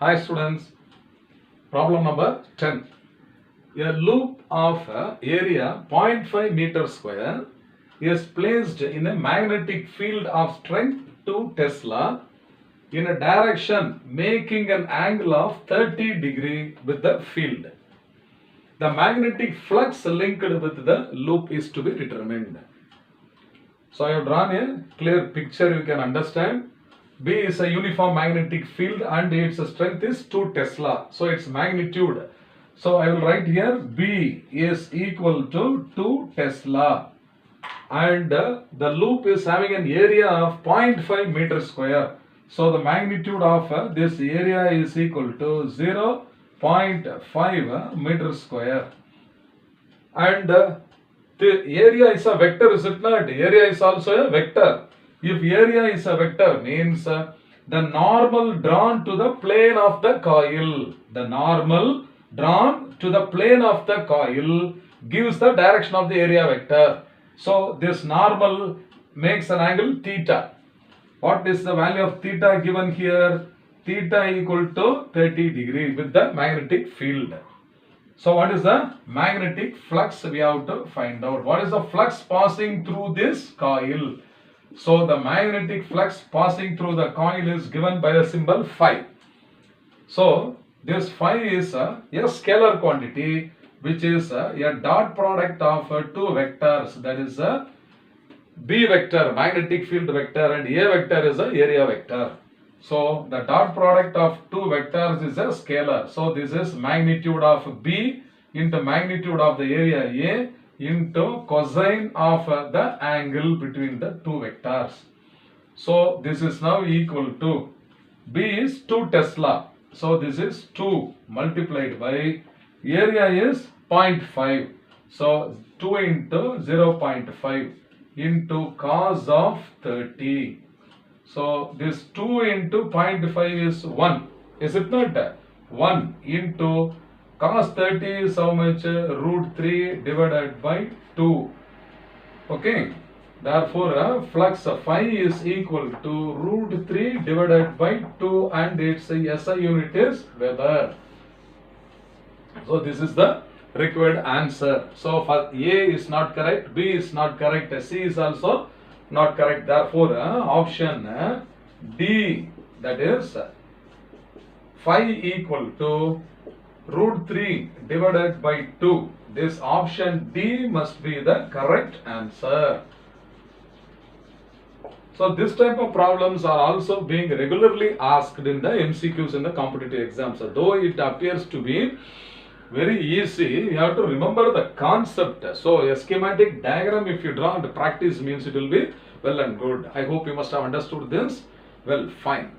Hi students, problem number 10. A loop of area 0.5 meter square is placed in a magnetic field of strength 2 Tesla in a direction making an angle of 30 degree with the field. The magnetic flux linked with the loop is to be determined. So I have drawn a clear picture, you can understand. B is a uniform magnetic field and its strength is 2 Tesla. So its magnitude. So I will write here B is equal to 2 Tesla. And the loop is having an area of 0.5 meter square. So the magnitude of this area is equal to 0.5 meter square. And the area is a vector, is it not? Area is also a vector. If area is a vector, means the normal drawn to the plane of the coil. The normal drawn to the plane of the coil gives the direction of the area vector. So this normal makes an angle theta. What is the value of theta given here? Theta equal to 30 degree with the magnetic field. So what is the magnetic flux we have to find out? What is the flux passing through this coil? So the magnetic flux passing through the coil is given by the symbol phi. So this phi is a scalar quantity which is a dot product of two vectors, that is a B vector, magnetic field vector, and A vector is a area vector. So the dot product of two vectors is a scalar. So this is magnitude of B into magnitude of the area A into cosine of the angle between the two vectors. So this is now equal to B is 2 Tesla. So this is 2 multiplied by area is 0.5. So 2 into 0.5 into cos of 30. So this 2 into 0.5 is 1. Is it not? 1 into cos 30 is how much? Root 3 divided by 2. Okay. Therefore, flux phi is equal to root 3 divided by 2 and its SI unit is Weber. So this is the required answer. So for A is not correct, B is not correct, C is also not correct. Therefore, option D, that is phi equal to root 3 divided by 2. This option D must be the correct answer. So this type of problems are also being regularly asked in the MCQs in the competitive exams. So though it appears to be very easy, you have to remember the concept. So a schematic diagram if you draw and practice means it will be well and good. I hope you must have understood this. Well, fine.